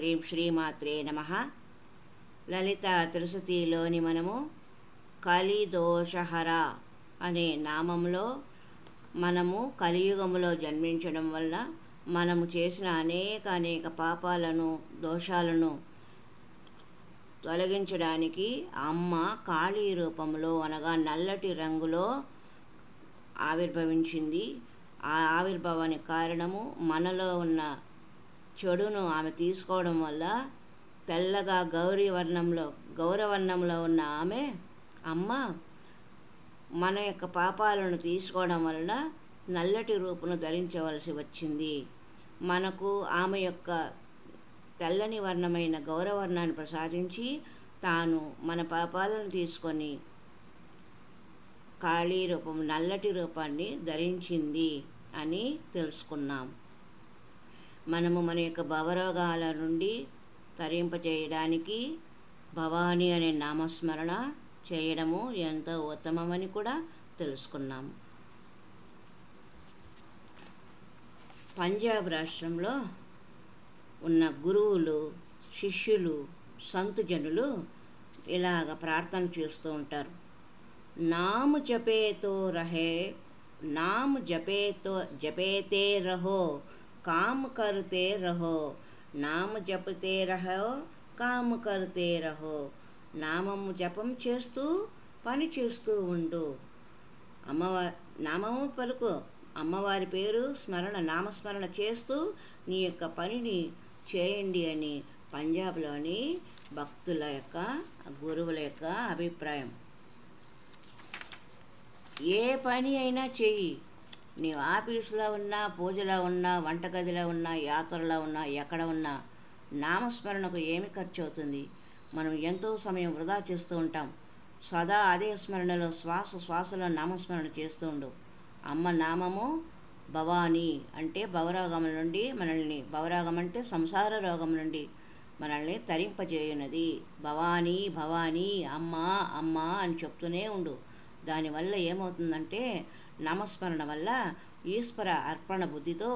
హ్రీం శ్రీమాత్రే నమః. లలిత త్రిశతిలోని మనము కలిదోషహర అనే నామంలో మనము కలియుగములో జన్మించడం వల్ల మనము చేసిన అనేక పాపాలను దోషాలను తొలగించడానికి అమ్మ కాళీ రూపంలో అనగా నల్లటి రంగులో ఆవిర్భవించింది. ఆ ఆవిర్భావానికి కారణము మనలో ఉన్న చెడును ఆమె తీసుకోవడం వల్ల తెల్లగా గౌరవర్ణంలో ఉన్న అమ్మ మన యొక్క పాపాలను తీసుకోవడం వలన నల్లటి రూపును ధరించవలసి వచ్చింది. మనకు ఆమె యొక్క తెల్లని వర్ణమైన గౌరవర్ణాన్ని ప్రసాదించి తాను మన పాపాలను తీసుకొని కాళీ రూపం నల్లటి రూపాన్ని ధరించింది అని తెలుసుకున్నాం. మనము మన యొక్క భవరోగాల నుండి తరింపచేయడానికి భవాని అనే నామస్మరణ చేయడము ఎంతో ఉత్తమమని కూడా తెలుసుకున్నాము. పంజాబ్ రాష్ట్రంలో ఉన్న గురువులు, శిష్యులు, సంతుజనులు ఇలాగ ప్రార్థన చేస్తూ ఉంటారు. నామ జపేతో రహే, నామ జపేతే రహో, काम करते रहो, నామ జపతే రహో, కామ కర్తే రహో. నామము జపం చేస్తూ పని చేస్తూ ఉండు. నామము పలుకు, అమ్మవారి పేరు స్మరణ, నామస్మరణ చేస్తూ నీ యొక్క పనిని చేయండి అని పంజాబ్లోని భక్తుల యొక్క గురువుల యొక్క అభిప్రాయం. ఏ పని అయినా చెయ్యి, నీవు ఆఫీసులో ఉన్నా, పూజలో ఉన్నా, వంటగదిలో ఉన్నా, యాత్రలో ఉన్నా, ఎక్కడ ఉన్నా నామస్మరణకు ఏమి ఖర్చు అవుతుంది? మనం ఎంతో సమయం వృధా చేస్తూ ఉంటాం. సదా అదే స్మరణలో శ్వాసలో నామస్మరణ చేస్తూ ఉండు. అమ్మ నామము భవాని అంటే భవరోగం నుండి మనల్ని, భవరోగం అంటే సంసార రోగం నుండి మనల్ని తరింపజేయున్నది. భవానీ భవానీ అమ్మ అమ్మ అని చెప్తూనే ఉండు. దానివల్ల ఏమవుతుందంటే నామస్మరణ వల్ల ఈశ్వర అర్పణ బుద్ధితో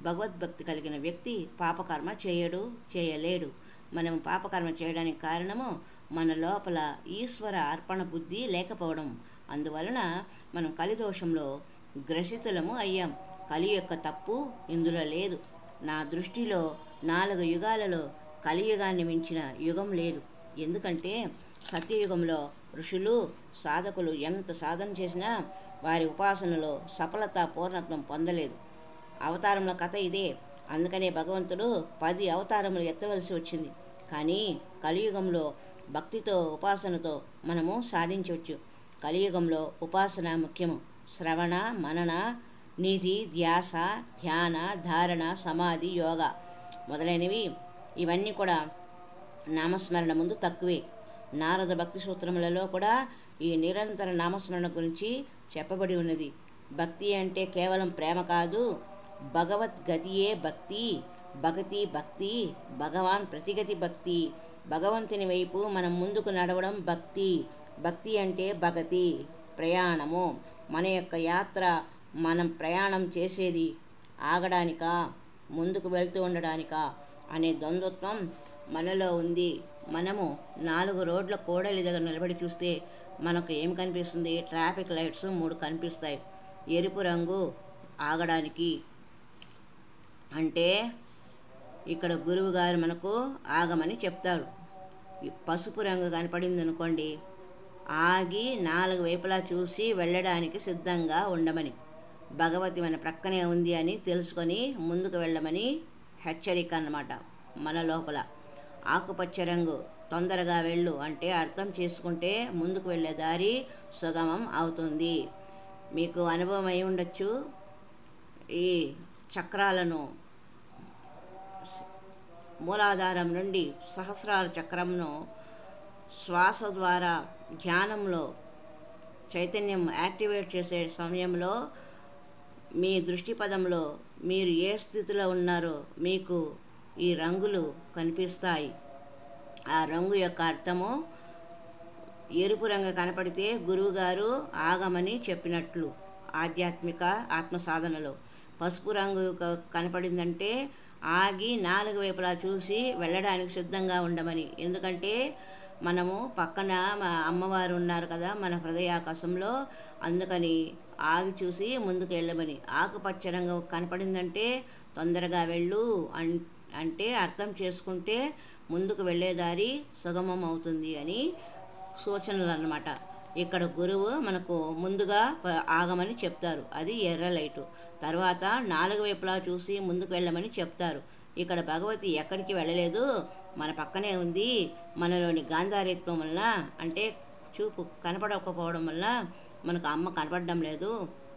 భగవద్భక్తి కలిగిన వ్యక్తి పాపకర్మ చేయలేడు. మనం పాపకర్మ చేయడానికి కారణము మన లోపల ఈశ్వర అర్పణ బుద్ధి లేకపోవడం. అందువలన మనం కలిదోషంలో గ్రసితులము అయ్యాం. కలి యొక్క తప్పు ఇందులో లేదు. నా దృష్టిలో 4 యుగాలలో కలియుగాన్ని మించిన యుగం లేదు. ఎందుకంటే సత్యయుగంలో ఋషులు, సాధకులు ఎంత సాధన చేసినా వారి ఉపాసనలో సఫలత, పూర్ణత్వం పొందలేదు. అవతారముల కథ ఇదే. అందుకనే భగవంతుడు 10 అవతారములు ఎత్తవలసి వచ్చింది. కానీ కలియుగంలో భక్తితో, ఉపాసనతో మనము సాధించవచ్చు. కలియుగంలో ఉపాసన ముఖ్యము. శ్రవణ, మనన, నిధి, ధ్యాస, ధ్యాన, ధారణ, సమాధి, యోగా మొదలైనవి ఇవన్నీ కూడా నామస్మరణ ముందు తక్కువే. నారద భక్తి సూత్రములలో కూడా ఈ నిరంతర నామస్మరణ గురించి చెప్పబడి ఉన్నది. భక్తి అంటే కేవలం ప్రేమ కాదు, భగవద్గతియే భక్తి. భక్తి, భగవాన్ ప్రతిగతి భక్తి. భగవంతుని వైపు మనం ముందుకు నడవడం భక్తి. భక్తి అంటే భగతి, ప్రయాణము. మన యొక్క యాత్ర, మనం ప్రయాణం చేసేది ఆగడానికా, ముందుకు వెళ్తూ ఉండడానికా అనే ద్వంద్వత్వం మనలో ఉంది. మనము 4 రోడ్ల కూడలి దగ్గర నిలబడి చూస్తే మనకు ఏం కనిపిస్తుంది? ట్రాఫిక్ లైట్స్ 3 కనిపిస్తాయి. ఎరుపు రంగు ఆగడానికి, అంటే ఇక్కడ గురువు గారు మనకు ఆగమని చెప్తారు. పసుపు రంగు కనపడింది అనుకోండి, ఆగి 4 వైపులా చూసి వెళ్ళడానికి సిద్ధంగా ఉండమని, భగవతి మన ప్రక్కనే ఉంది అని తెలుసుకొని ముందుకు వెళ్ళమని హెచ్చరిక అన్నమాట మన లోపల. ఆకుపచ్చ రంగు తొందరగా వెళ్ళు అంటే అర్థం చేసుకుంటే ముందుకు వెళ్ళే దారి సుగమం అవుతుంది. మీకు అనుభవం అయి ఉండొచ్చు. ఈ చక్రాలను మూలాధారం నుండి సహస్రార చక్రంను శ్వాస ద్వారా ధ్యానంలో చైతన్యం యాక్టివేట్ చేసే సమయంలో మీ దృష్టి పదంలో మీరు ఏ స్థితిలో ఉన్నారో మీకు ఈ రంగులు కనిపిస్తాయి. ఆ రంగు యొక్క అర్థము ఎరుపు రంగు కనపడితే గురువుగారు ఆగమని చెప్పినట్లు ఆధ్యాత్మిక ఆత్మ సాధనలో. పసుపు రంగు కనపడిందంటే ఆగి నాలుగు వైపులా చూసి వెళ్ళడానికి సిద్ధంగా ఉండమని. ఎందుకంటే మనము పక్కన మా అమ్మవారు ఉన్నారు కదా మన హృదయాకాశంలో, అందుకని ఆగి చూసి ముందుకు వెళ్ళమని. ఆకుపచ్చ రంగు కనపడిందంటే తొందరగా వెళ్ళు అంటే అర్థం చేసుకుంటే ముందుకు వెళ్ళే దారి సుగమం అవుతుంది అని సూచనలు అన్నమాట. ఇక్కడ గురువు మనకు ముందుగా ఆగమని చెప్తారు, అది ఎర్ర లైటు. తర్వాత నాలుగు వైపులా చూసి ముందుకు వెళ్ళమని చెప్తారు. ఇక్కడ భగవతి ఎక్కడికి వెళ్ళలేదు, మన పక్కనే ఉంది. మనలోని గాంధారీత్వం వల్ల, అంటే చూపు కనపడకపోవడం వల్ల మనకు అమ్మ కనపడడం లేదు.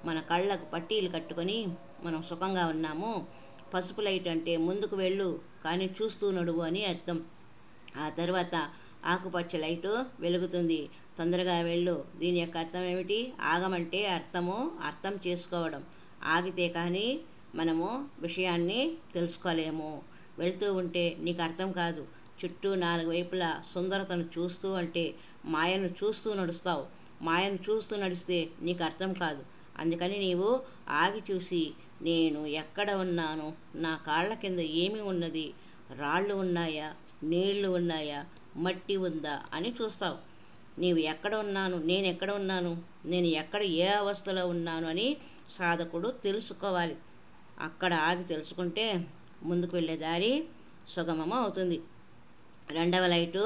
మన కళ్ళకు పట్టీలు కట్టుకొని మనం సుఖంగా ఉన్నాము. పసుపు లైట్ అంటే ముందుకు వెళ్ళు కానీ చూస్తూ నడువు అని అర్థం. ఆ తర్వాత ఆకుపచ్చ లైటు వెలుగుతుంది, తొందరగా వెళ్ళు. దీని యొక్క అర్థం ఏమిటి? ఆగమంటే అర్థం చేసుకోవడం. ఆగితే కానీ మనము విషయాన్ని తెలుసుకోలేము. వెళ్తూ ఉంటే నీకు అర్థం కాదు. చుట్టూ నాలుగు వైపులా సుందరతను చూస్తూ అంటే మాయను చూస్తూ నడుస్తావు. మాయను చూస్తూ నడిస్తే నీకు అర్థం కాదు. అందుకని నీవు ఆగి చూసి నేను ఎక్కడ ఉన్నాను, నా కాళ్ళ కింద ఏమి ఉన్నది, రాళ్ళు ఉన్నాయా, నీళ్లు ఉన్నాయా, మట్టి ఉందా అని చూస్తావు. నీవు ఎక్కడ ఉన్నాను, నేను ఎక్కడ ఉన్నాను, నేను ఎక్కడ ఏ అవస్థలో ఉన్నాను అని సాధకుడు తెలుసుకోవాలి. అక్కడ ఆగి తెలుసుకుంటే ముందుకు వెళ్ళే దారి సుగమము అవుతుంది. రెండవ లైటు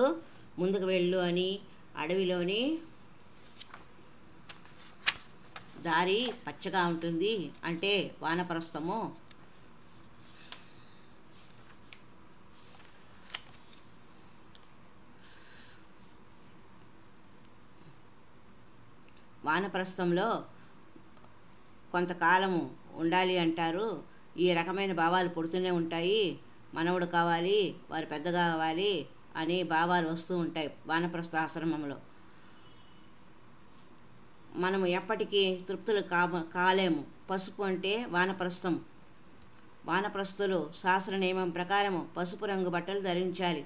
ముందుకు వెళ్ళు అని. అడవిలోని దారి పచ్చగా ఉంటుంది అంటే వానప్రస్థము. వానప్రస్థంలో కొంతకాలము ఉండాలి అంటారు. ఈ రకమైన భావాలు పుడుతూనే ఉంటాయి. మనవుడు కావాలి, వారు పెద్దగా కావాలి అని భావాలు వస్తూ ఉంటాయి వానప్రస్థ ఆశ్రమంలో. మనము ఎప్పటికీ తృప్తులు కాలేము. పసుపు అంటే వానప్రస్థం. వానప్రస్థులు శాస్త్ర నియమం ప్రకారము పసుపు రంగు బట్టలు ధరించాలి.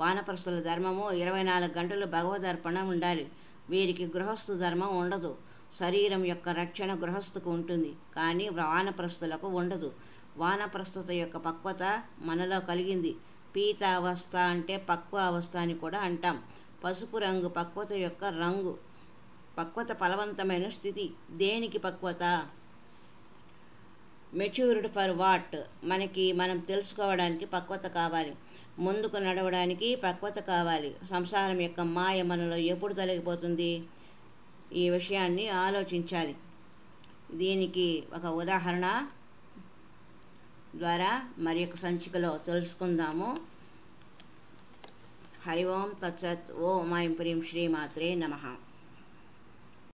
వానప్రస్థుల ధర్మము 24 గంటలు భగవదర్పణ ఉండాలి. వీరికి గృహస్థు ధర్మం ఉండదు. శరీరం యొక్క రక్షణ గృహస్థుకు ఉంటుంది, కానీ వానప్రస్థులకు ఉండదు. వానప్రస్థత యొక్క పక్వత మనలో కలిగింది. పీతావస్థ అంటే పక్వ అవస్థ అని కూడా అంటాం. పసుపు రంగు పక్వత యొక్క రంగు. పక్వత ఫలవంతమైన స్థితి. దేనికి పక్వత? Matured for what? మనం తెలుసుకోవడానికి పక్వత కావాలి. ముందుకు నడవడానికి పక్వత కావాలి. సంసారం యొక్క మాయ మనలో ఎప్పుడు తొలగిపోతుంది? ఈ విషయాన్ని ఆలోచించాలి. దీనికి ఒక ఉదాహరణ ద్వారా మరి ఒక సంచికలో తెలుసుకుందాము. హరి ఓం తత్సత్. ఓం ఐం హ్రీం శ్రీమాత్రే నమః.